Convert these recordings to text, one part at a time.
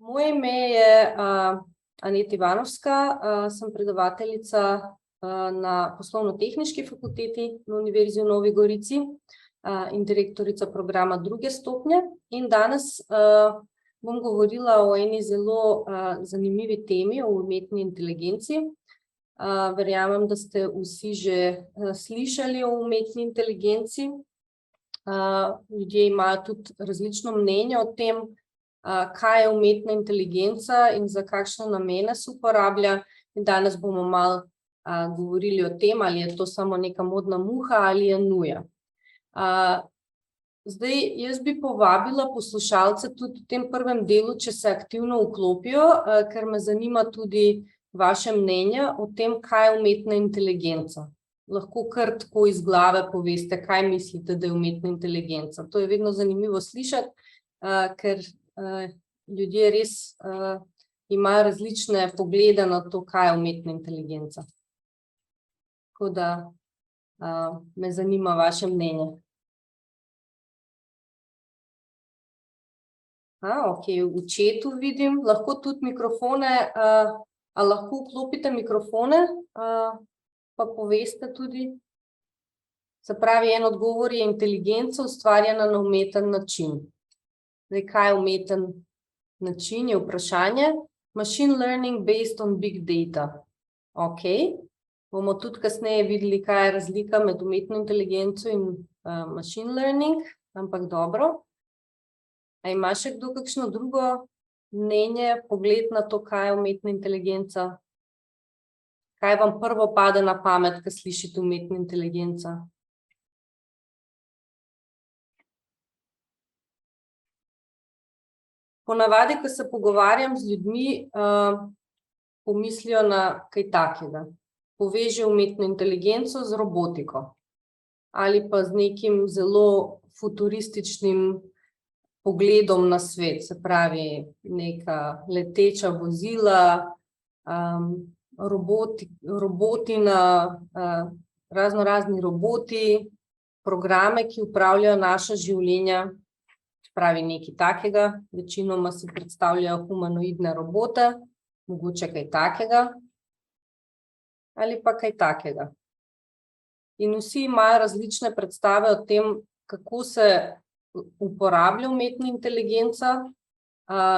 Moje ime je Aneta Ivanovska, sem predavateljica na Poslovno-tehniški fakulteti na Univerzi v Novi Gorici in direktorica programa druge stopnje. In danes bom govorila o eni zelo zanimivi temi, o umetni inteligenci. Verjamem, da ste vsi že slišali o umetni inteligenci. Ljudje imajo tudi različno mnenje o tem, kaj je umetna inteligenca in za kakšne namene se uporablja. In danes bomo malo govorili o tem, ali je to samo neka modna muha ali je nuja. Zdaj, jaz bi povabila poslušalce tudi v tem prvem delu, če se aktivno vklopijo, ker me zanima tudi vaše mnenje o tem, kaj je umetna inteligenca. Lahko kar tako iz glave poveste, kaj mislite, da je umetna inteligenca. To je vedno zanimivo slišati, ker ljudje res imajo različne poglede na to, kaj je umetna inteligenca. Tako da me zanima vaše mnenje. Okej, v chatu vidim, lahko tudi mikrofone, a lahko vklopite mikrofone, pa poveste tudi. Se pravi, en odgovor je inteligenca ustvarjena na umeten način. Zdaj, kaj je umeten način, je vprašanje. Machine learning based on big data. Okej, bomo tudi kasneje videli, kaj je razlika med umetno inteligenco in machine learning, ampak dobro. A ima še kdo kakšno drugo mnenje, pogled na to, kaj je umetna inteligenca? Kaj vam prvo pade na pamet, ko slišite umetna inteligenca? Ponavadi, ko se pogovarjam z ljudmi, pomislijo na kaj takega. Poveže umetno inteligenco z robotiko. Ali pa z nekim zelo futurističnim pogledom na svet. Se pravi, neka leteča vozila, roboti raznorazni roboti, programe, ki upravljajo naša življenja. Pravi nekaj takega, večinoma si predstavljajo humanoidne robote, mogoče kaj takega, ali pa kaj takega. In vsi imajo različne predstave o tem, kako se uporablja umetna inteligenca,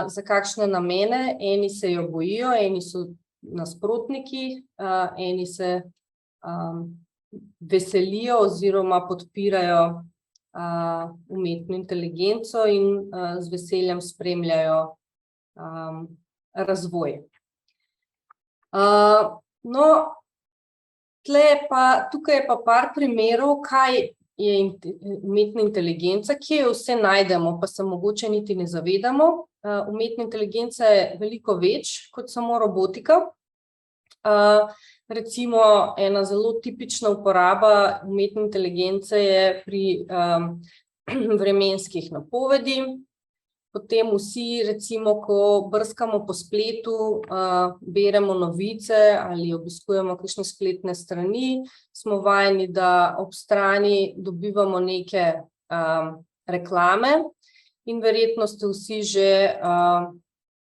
za kakšne namene. Eni se jo bojijo, eni so nasprotniki, eni se veselijo oziroma podpirajo umetno inteligenco in z veseljem spremljajo razvoj. No, tukaj je pa par primerov, kaj je umetna inteligenca, kje jo vse najdemo, pa se mogoče niti ne zavedamo. Umetna inteligenca je veliko več kot samo robotika. Recimo, ena zelo tipična uporaba umetne inteligence je pri vremenskih napovedi. Potem vsi, recimo, ko brskamo po spletu, beremo novice ali obiskujemo kakšne spletne strani, smo vajeni, da ob strani dobivamo neke reklame in verjetno ste vsi že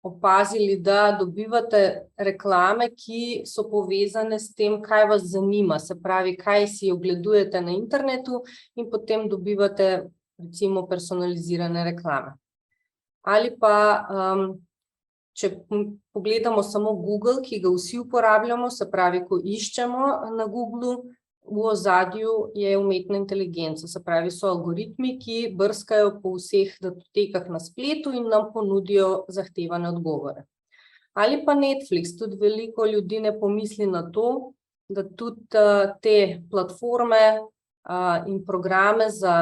opazili, da dobivate reklame, ki so povezane s tem, kaj vas zanima. Se pravi, kaj si ogledujete na internetu in potem dobivate, recimo, personalizirane reklame. Ali pa, če pogledamo samo Google, ki ga vsi uporabljamo, se pravi, ko iščemo na Googlu, v ozadju je umetna inteligenca. Se pravi, so algoritmi, ki brskajo po vseh datotekah na spletu in nam ponudijo zahtevane odgovore. Ali pa Netflix, tudi veliko ljudi ne pomisli na to, da tudi te platforme in programe za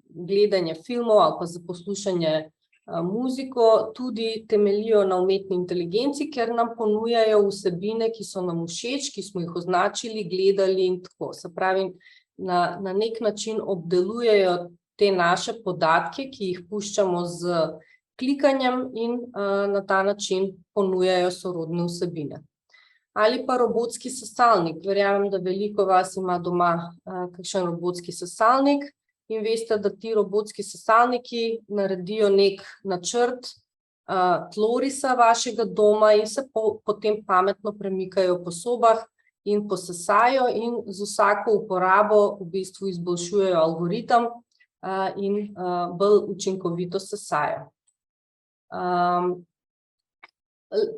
gledanje filmov ali pa za poslušanje muziko tudi temeljijo na umetni inteligenci, ker nam ponujajo vsebine, ki so nam všeč, ki smo jih označili, gledali in tako. Se pravi, na nek način obdelujejo te naše podatke, ki jih puščamo z klikanjem in na ta način ponujajo sorodne vsebine. Ali pa robotski sesalnik. Verjamem, da veliko vas ima doma kakšen robotski sesalnik. In veste, da ti robotski sesalniki naredijo nek načrt tlorisa vašega doma in se potem pametno premikajo po sobah in posesajo in z vsako uporabo v bistvu izboljšujejo algoritem in bolj učinkovito sesajo.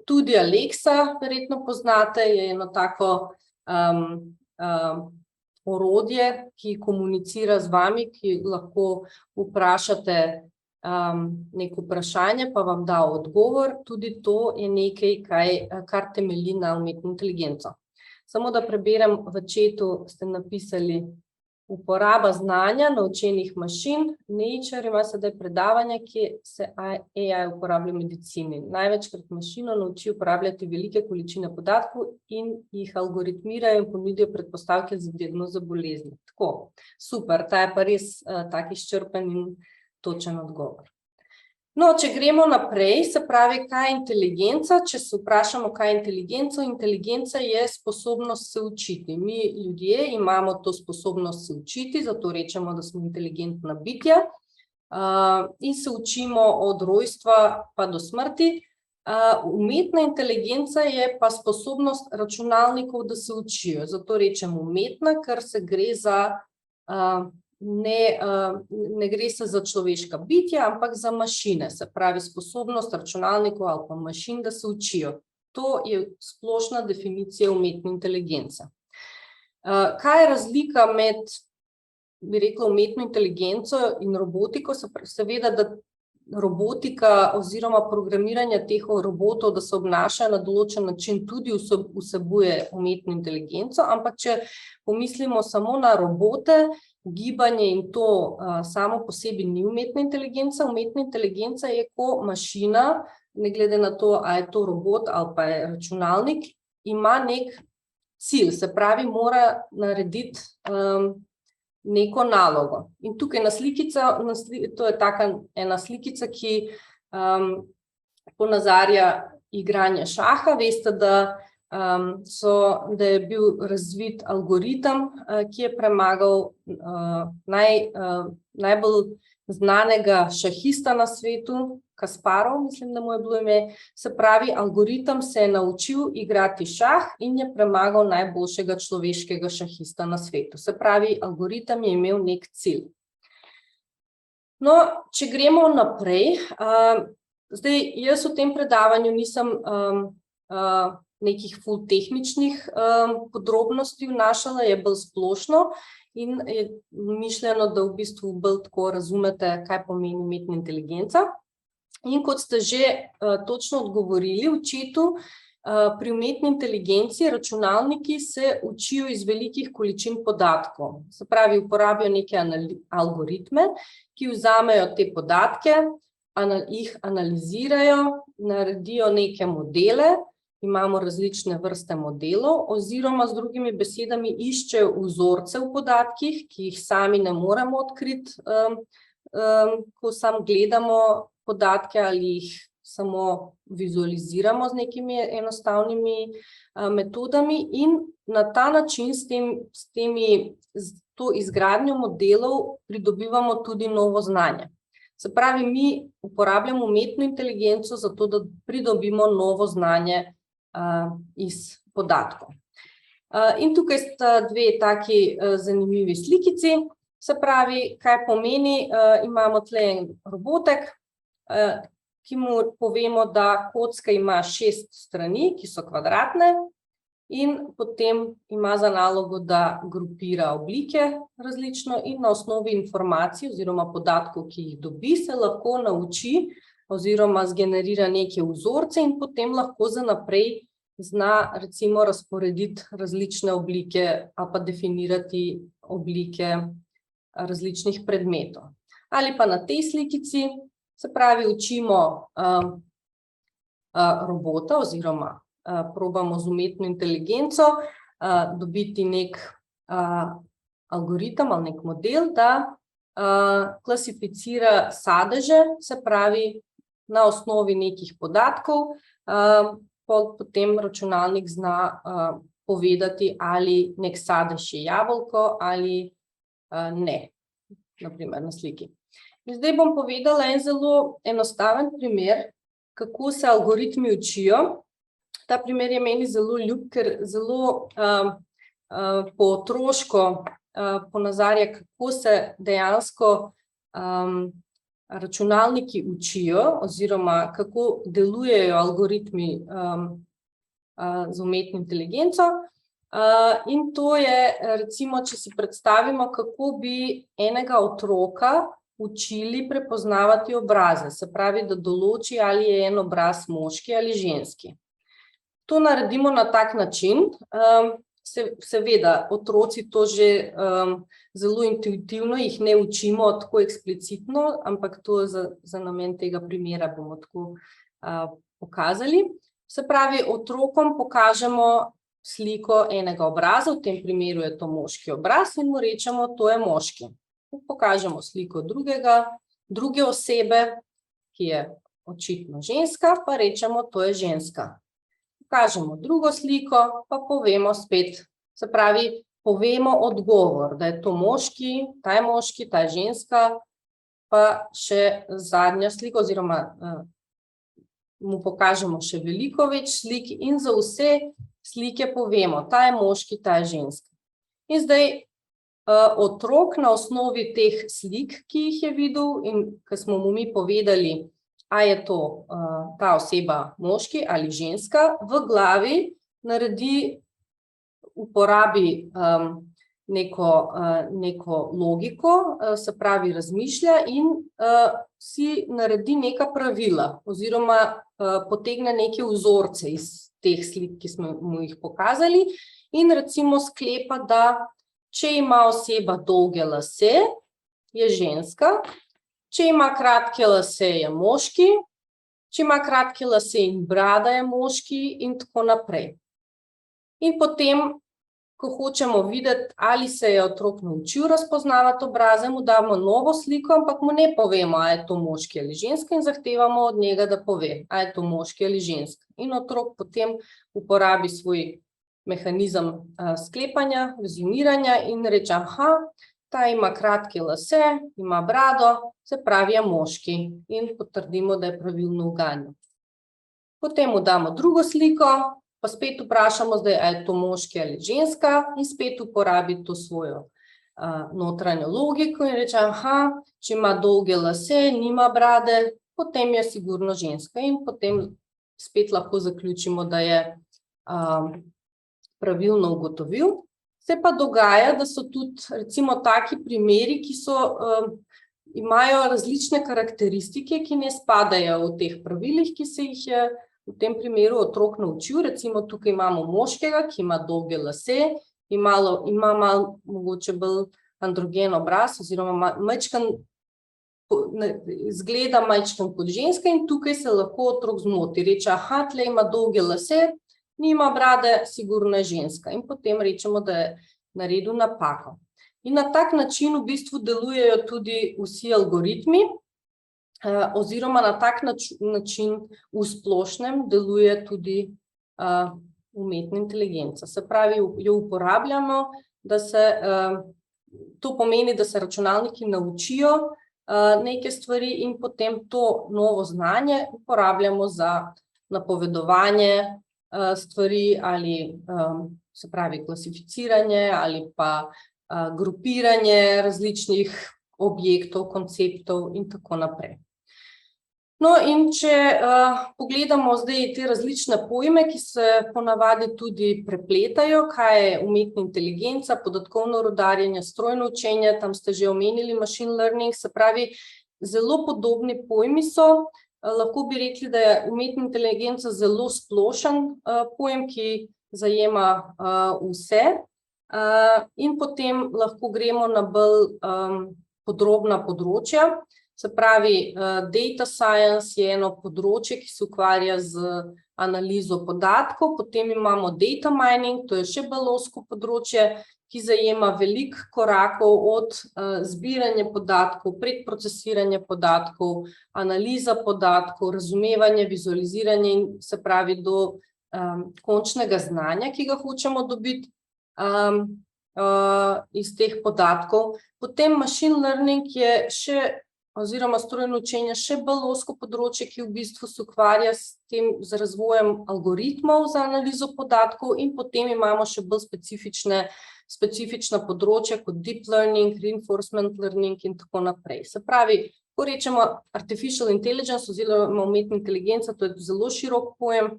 Tudi Alexa, verjetno poznate, je eno tako orodje, ki komunicira z vami, ki lahko vprašate neko vprašanje, pa vam da odgovor. Tudi to je nekaj, kar temelji na umetno inteligenco. Samo da preberem, v chatu ste napisali uporaba znanja naučenih mašin. Nature ima sedaj predavanje, ki se AI uporablja v medicini. Največkrat mašino nauči uporabljati velike količine podatkov in jih algoritmirajo in ponudijo predpostavke za diagnozo bolezni. Tako, super, ta je pa res tak izčrpen in točen odgovor. No, če gremo naprej, se pravi, kaj je inteligenca? Če se vprašamo, kaj je inteligenca, inteligenca je sposobnost se učiti. Mi ljudje imamo to sposobnost se učiti, zato rečemo, da smo inteligentna bitja in se učimo od rojstva pa do smrti. Umetna inteligenca je pa sposobnost računalnikov, da se učijo. Zato rečemo umetna, ker se gre za ne gre se za človeška bitja, ampak za mašine, se pravi sposobnost računalnikov ali pa mašin, da se učijo. To je splošna definicija umetne inteligence. Kaj je razlika med, bi rekla, umetno inteligenco in robotiko? Seveda, da robotika oziroma programiranje teh robotov, da se obnašajo na določen način, tudi vsebuje umetno inteligenco, ampak če pomislimo samo na robote, gibanje in to samo po sebi ni umetna inteligenca. Umetna inteligenca je, ko mašina, ne glede na to, ali je to robot ali pa je računalnik, ima nek cilj, se pravi, mora narediti neko nalogo. In tukaj to je taka ena slikica, ki ponazarja igranje šaha. Veste, da je bil razvit algoritem, ki je premagal najbolj znanega šahista na svetu, Kasparov, mislim, da mu je bilo ime. Se pravi, algoritem se je naučil igrati šah in je premagal najboljšega človeškega šahista na svetu. Se pravi, algoritem je imel nek cilj. No, če gremo naprej, zdaj jaz v tem predavanju nisem nekih ful tehničnih podrobnosti vnašala, je bolj splošno in je mišljeno, da v bistvu bolj tako razumete, kaj pomeni umetna inteligenca. In kot ste že točno odgovorili v chatu, pri umetni inteligenci računalniki se učijo iz velikih količin podatkov. Se pravi, uporabijo neke algoritme, ki vzamejo te podatke, jih analizirajo, naredijo neke modele, imamo različne vrste modelov, oziroma z drugimi besedami iščejo vzorce v podatkih, ki jih sami ne moremo odkriti, ko sam gledamo podatke ali jih samo vizualiziramo z nekimi enostavnimi metodami in na ta način s to izgradnjo modelov pridobivamo tudi novo znanje. Se pravi, mi uporabljamo umetno inteligenco zato, da pridobimo novo znanje iz podatkov. In tukaj sta dve taki zanimivi slikici. Se pravi, kaj pomeni, imamo tle en robotek, ki mu povemo, da kocka ima 6 strani, ki so kvadratne, in potem ima za nalogo, da grupira oblike različno in na osnovi informacij oziroma podatkov, ki jih dobi, se lahko nauči oziroma zgenerira neke vzorce in potem lahko za naprej zna recimo razporediti različne oblike ali pa definirati oblike različnih predmetov. Ali pa na tej slikici, se pravi, učimo robota oziroma probamo z umetno inteligenco dobiti nek algoritem ali nek model, da klasificira sadeže, se pravi, na osnovi nekih podatkov, potem računalnik zna povedati, ali nek sadež je jabolko ali ne, na primer na sliki. In zdaj bom povedala en zelo enostaven primer, kako se algoritmi učijo. Ta primer je meni zelo ljub, ker zelo po otroško ponazarja, kako se dejansko računalniki učijo oziroma kako delujejo algoritmi z umetno inteligenco. In to je, recimo, če si predstavimo, kako bi enega otroka učili prepoznavati obraze, se pravi, da določi, ali je en obraz moški ali ženski. To naredimo na tak način. Seveda, otroci to že zelo intuitivno, jih ne učimo tako eksplicitno, ampak to za namen tega primera bomo tako pokazali. Se pravi, otrokom pokažemo sliko enega obraza, v tem primeru je to moški obraz in mu rečemo, to je moški. Pokažemo sliko druge osebe, ki je očitno ženska, pa rečemo, to je ženska. Pokažemo drugo sliko, pa povemo spet, se pravi, povemo odgovor, da je to moški, ta je ženska, pa še zadnja slika, oziroma mu pokažemo še veliko več slik in za vse slike povemo, ta je moški, ta je ženska. In zdaj otrok na osnovi teh slik, ki jih je videl in ko smo mu mi povedali, a je to ta oseba moški ali ženska, v glavi naredi, uporabi neko logiko, se pravi razmišlja in si naredi neka pravila oziroma potegne neke vzorce iz teh slik, ki smo mu jih pokazali in recimo sklepa, da če ima oseba dolge lase, je ženska, če ima kratke lase, je moški, če ima kratke lase in brada, je moški in tako naprej. In potem, ko hočemo videti, ali se je otrok naučil razpoznavati obraze, mu damo novo sliko, ampak mu ne povemo, a je to moški ali ženska in zahtevamo od njega, da pove, a je to moški ali ženska. In otrok potem uporabi svoj mehanizem sklepanja, rezimiranja in reče, aha, ta ima kratke lase, ima brado, se pravi je moški in potrdimo, da je pravilno uganjal. Potem mu damo drugo sliko, pa spet vprašamo zdaj, a je to moški ali ženska in spet uporabi to svojo notranjo logiko in reče, aha, če ima dolge lase, nima brade, potem je sigurno ženska in potem spet lahko zaključimo, da je pravilno ugotovil. Se pa dogaja, da so tudi recimo taki primeri, ki imajo različne karakteristike, ki ne spadajo v teh pravilih, ki se jih je v tem primeru otrok naučil. Recimo tukaj imamo moškega, ki ima dolge lase, ima malo mogoče bolj androgen obraz oziroma izgleda majčken kot ženska in tukaj se lahko otrok zmoti. Reče, aha, tle ima dolge lase, nima brade, sigurno je ženska. In potem rečemo, da je naredil napako. In na tak način v bistvu delujejo tudi vsi algoritmi, oziroma na tak način v splošnem deluje tudi umetna inteligenca. Se pravi, jo uporabljamo, da to pomeni, da se računalniki naučijo neke stvari in potem to novo znanje uporabljamo za napovedovanje stvari ali se pravi klasificiranje ali pa grupiranje različnih objektov, konceptov in tako naprej. No, in če pogledamo zdaj te različne pojme, ki se ponavadi tudi prepletajo, kaj je umetna inteligenca, podatkovno rudarjenje, strojno učenje, tam ste že omenili machine learning, se pravi, zelo podobni pojmi so. Lahko bi rekli, da je umetna inteligenca zelo splošen pojem, ki zajema vse. In potem lahko gremo na bolj podrobna področja. Se pravi, data science je eno področje, ki se ukvarja z analizo podatkov, potem imamo data mining, to je še bolj ozko področje, ki zajema veliko korakov od zbiranja podatkov, predprocesiranja podatkov, analiza podatkov, razumevanje, vizualiziranje in se pravi do končnega znanja, ki ga hočemo dobiti iz teh podatkov. Potem machine learning je še oziroma strojno učenje še bolj ozko področje, ki v bistvu se ukvarja z razvojem algoritmov za analizo podatkov, in potem imamo še bolj specifična področja kot deep learning, reinforcement learning in tako naprej. Se pravi, ko rečemo artificial intelligence oziroma umetna inteligenca, to je zelo širok pojem,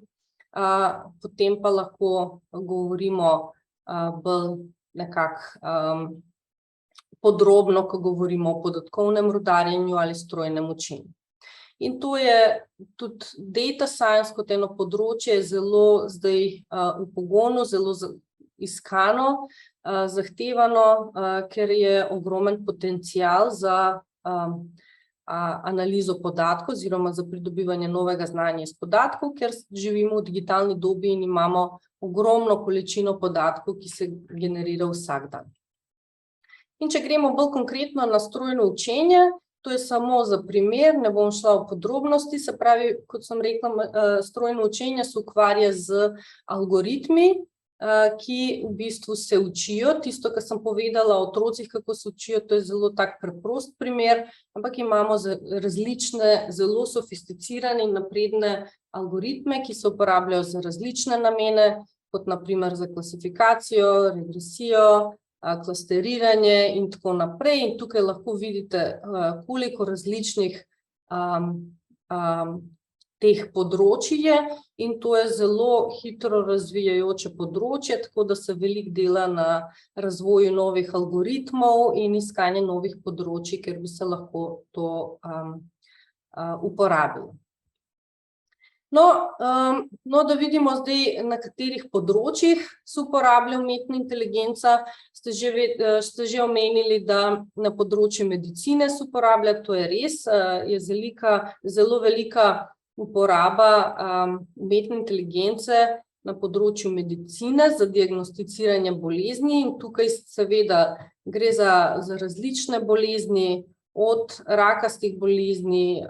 potem pa lahko govorimo bolj nekako podrobno, ko govorimo o podatkovnem rudarjenju ali strojnem učenju. In to je tudi data science kot eno področje zelo zdaj v pogonu, zelo iskano, zahtevano, ker je ogromen potencial za analizo podatkov oziroma za pridobivanje novega znanja iz podatkov, ker živimo v digitalni dobi in imamo ogromno količino podatkov, ki se generira vsak dan. In če gremo bolj konkretno na strojno učenje, to je samo za primer, ne bom šla v podrobnosti, se pravi, kot sem rekla, strojno učenje se ukvarja z algoritmi, ki v bistvu se učijo. Tisto, kar sem povedala o otrocih, kako se učijo, to je zelo tak preprost primer, ampak imamo različne, zelo sofisticirane in napredne algoritme, ki se uporabljajo za različne namene, kot na primer za klasifikacijo, regresijo, klasteriranje in tako naprej. In tukaj lahko vidite, koliko različnih teh področij je, in to je zelo hitro razvijajoče področje, tako da se veliko dela na razvoju novih algoritmov in iskanje novih področij, ker bi se lahko to uporabilo. No, da vidimo zdaj, na katerih področjih se uporablja umetna inteligenca. Ste že omenili, da na področju medicine se uporablja, to je res, je zelo velika uporaba umetne inteligence na področju medicine za diagnosticiranje bolezni, in tukaj seveda gre za različne bolezni, od rakastih bolezni,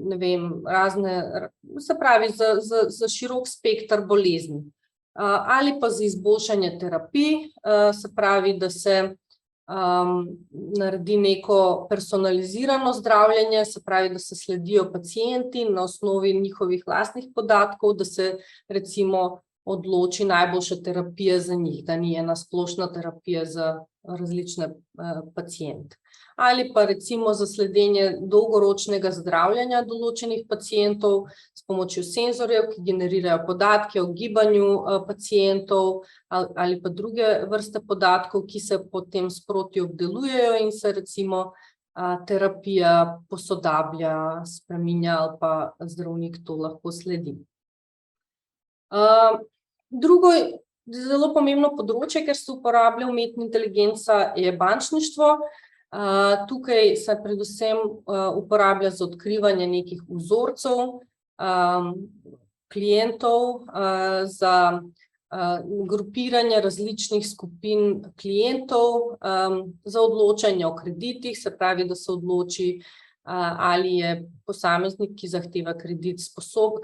ne vem, razne, se pravi za širok spekter bolezni. Ali pa za izboljšanje terapij, se pravi, da se naredi neko personalizirano zdravljenje, se pravi, da se sledijo pacienti na osnovi njihovih lastnih podatkov, da se recimo odloči najboljša terapija za njih, da ni ena splošna terapija za različne paciente. Ali pa recimo za sledenje dolgoročnega zdravljenja določenih pacientov s pomočjo senzorjev, ki generirajo podatke o gibanju pacientov, ali pa druge vrste podatkov, ki se potem sproti obdelujejo in se recimo terapija posodablja, spreminja, ali pa zdravnik to lahko sledi. Drugo zelo pomembno področje, ker se uporablja umetna inteligenca, je bančništvo. Tukaj se predvsem uporablja za odkrivanje nekih vzorcev klientov, za grupiranje različnih skupin klientov, za odločanje o kreditih, se pravi, da se odloči, ali je posameznik, ki zahteva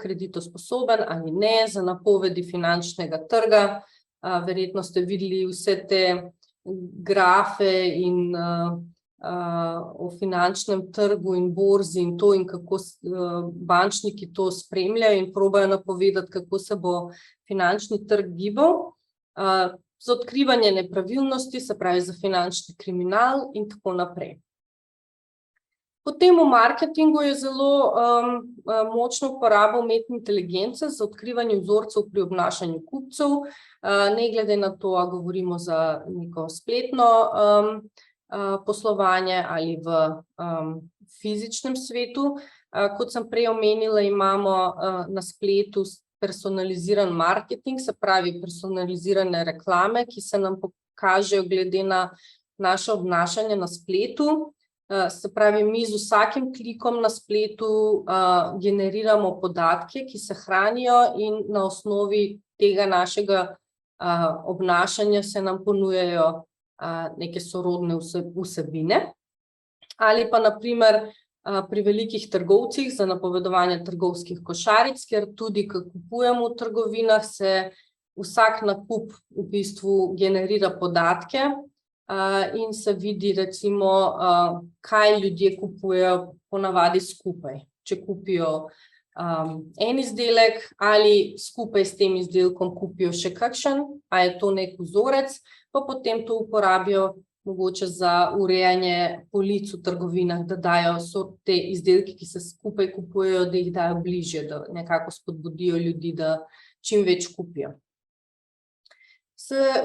kreditosposoben ali ne, za napovedi finančnega trga. Verjetno ste videli vse te grafe in o finančnem trgu in borzi in to, in kako bančniki to spremljajo in probajo napovedati, kako se bo finančni trg gibal, za odkrivanje nepravilnosti, se pravi za finančni kriminal in tako naprej. Potem v marketingu je zelo močno uporaba umetne inteligence za odkrivanje vzorcev pri obnašanju kupcev, ne glede na to, ali govorimo za neko spletno poslovanje ali v fizičnem svetu. Kot sem prej omenila, imamo na spletu personaliziran marketing, se pravi personalizirane reklame, ki se nam pokažejo glede na naše obnašanje na spletu. Se pravi, mi z vsakim klikom na spletu generiramo podatke, ki se hranijo, in na osnovi tega našega obnašanja se nam ponujajo neke sorodne vsebine. Ali pa na primer pri velikih trgovcih za napovedovanje trgovskih košaric, ker tudi, ko kupujemo v trgovinah, se vsak nakup v bistvu generira podatke in se vidi recimo, kaj ljudje kupujejo ponavadi skupaj. Če kupijo en izdelek ali skupaj s tem izdelkom kupijo še kakšen, a je to nek vzorec, pa potem to uporabijo mogoče za urejanje polic v trgovinah, da dajo te izdelki, ki se skupaj kupujejo, da jih dajo bližje, da nekako spodbudijo ljudi, da čim več kupijo.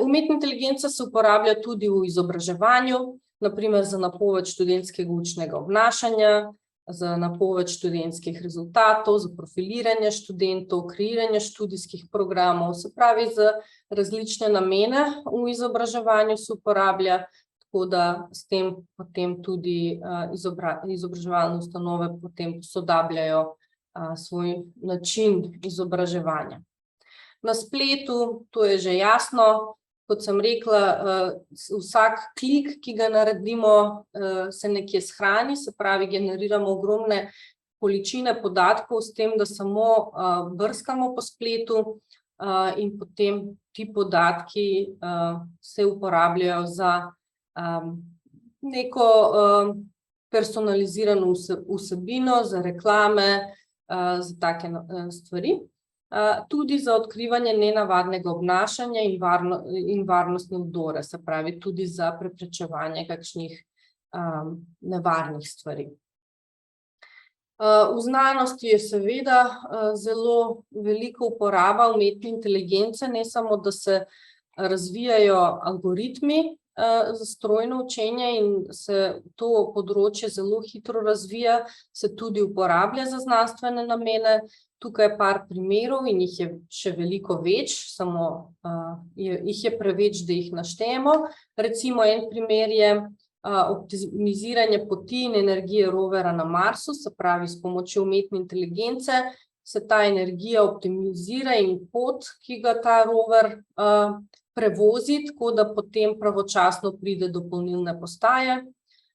Umetna inteligenca se uporablja tudi v izobraževanju, na primer za napoved študentskega učnega obnašanja, za napoved študentskih rezultatov, za profiliranje študentov, kreiranje študijskih programov, se pravi za različne namene v izobraževanju se uporablja, tako da s tem potem tudi izobraževalne ustanove potem posodabljajo svoj način izobraževanja. Na spletu, to je že jasno, kot sem rekla, vsak klik, ki ga naredimo, se nekje shrani, se pravi, generiramo ogromne količine podatkov s tem, da samo brskamo po spletu in potem ti podatki se uporabljajo za neko personalizirano vsebino, za reklame, za take stvari. Tudi za odkrivanje nenavadnega obnašanja in varnostne vdore, se pravi tudi za preprečevanje kakšnih nevarnih stvari. V znanosti je seveda zelo velika uporaba umetne inteligence, ne samo, da se razvijajo algoritmi za strojno učenje in se to področje zelo hitro razvija, se tudi uporablja za znanstvene namene. Tukaj je par primerov in jih je še veliko več, samo jih je preveč, da jih naštejemo. Recimo en primer je optimiziranje poti in energije rovera na Marsu, se pravi s pomočjo umetne inteligence se ta energija optimizira in pot, ki ga ta rover prevozi, tako da potem pravočasno pride do polnilne postaje.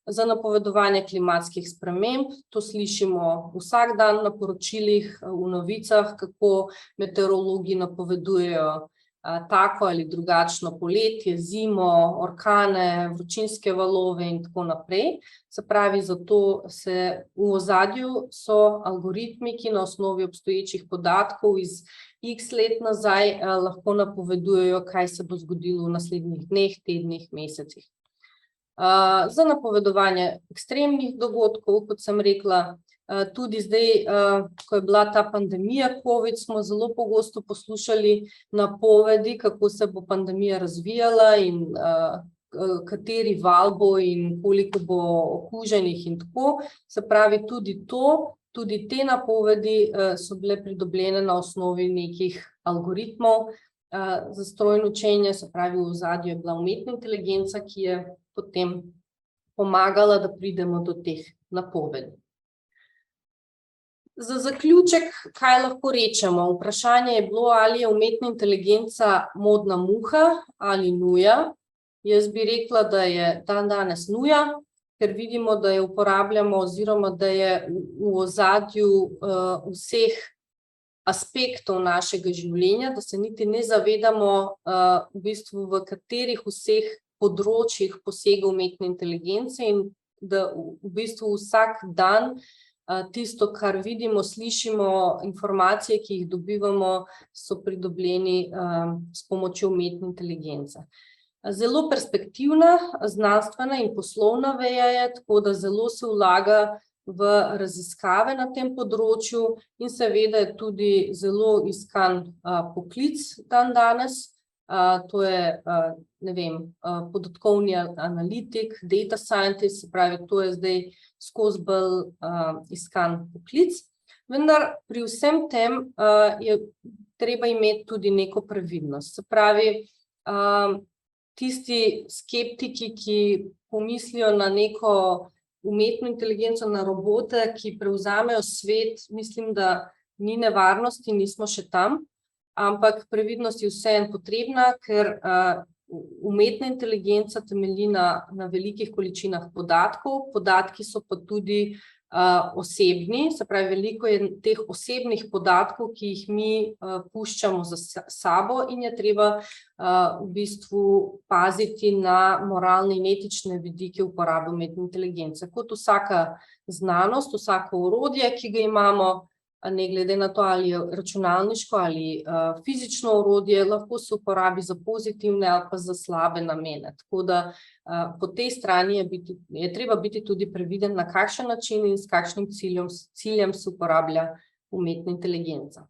Za napovedovanje klimatskih sprememb, to slišimo vsak dan na poročilih, v novicah, kako meteorologi napovedujejo tako ali drugačno poletje, zimo, orkane, vročinske valove in tako naprej. Se pravi, zato se v ozadju so algoritmi, ki na osnovi obstoječih podatkov iz x let nazaj lahko napovedujejo, kaj se bo zgodilo v naslednjih dneh, tednih, mesecih. Za napovedovanje ekstremnih dogodkov, kot sem rekla, tudi zdaj, ko je bila ta pandemija COVID, smo zelo pogosto poslušali napovedi, kako se bo pandemija razvijala in kateri val bo in koliko bo okuženih in tako. Se pravi, tudi te napovedi so bile pridobljene na osnovi nekih algoritmov za strojno učenje, se pravi, v ozadju je bila umetna inteligenca, ki je potem pomagala, da pridemo do teh napovedi. Za zaključek, kaj lahko rečemo? Vprašanje je bilo, ali je umetna inteligenca modna muha ali nuja. Jaz bi rekla, da je danes nuja, ker vidimo, da jo uporabljamo oziroma da je v ozadju vseh aspektov našega življenja, da se niti ne zavedamo v bistvu v katerih vseh področjih posega umetne inteligence in da v bistvu vsak dan tisto, kar vidimo, slišimo, informacije, ki jih dobivamo, so pridobljeni s pomočjo umetne inteligence. Zelo perspektivna, znanstvena in poslovna veja je, tako da zelo se vlaga v raziskave na tem področju in seveda je tudi zelo iskan poklic danes. To je, ne vem, podatkovni analitik, data scientist, se pravi, to je zdaj skozi bolj iskan poklic. Vendar pri vsem tem je treba imeti tudi neko previdnost. Se pravi, tisti skeptiki, ki pomislijo na neko umetno inteligenco, na robote, ki prevzamejo svet, mislim, da ni nevarnosti, nismo še tam. Ampak previdnost je vseeno potrebna, ker umetna inteligenca temelji na velikih količinah podatkov. Podatki so pa tudi osebni, se pravi, veliko je teh osebnih podatkov, ki jih mi puščamo za sabo in je treba v bistvu paziti na moralne in etične vidike uporabe umetne inteligence. Kot vsaka znanost, vsako orodje, ki ga imamo, ne glede na to, ali je računalniško ali fizično orodje, lahko se uporabi za pozitivne ali pa za slabe namene. Tako da po tej strani je treba biti tudi previden, na kakšen način in s kakšnim ciljem se uporablja umetna inteligenca.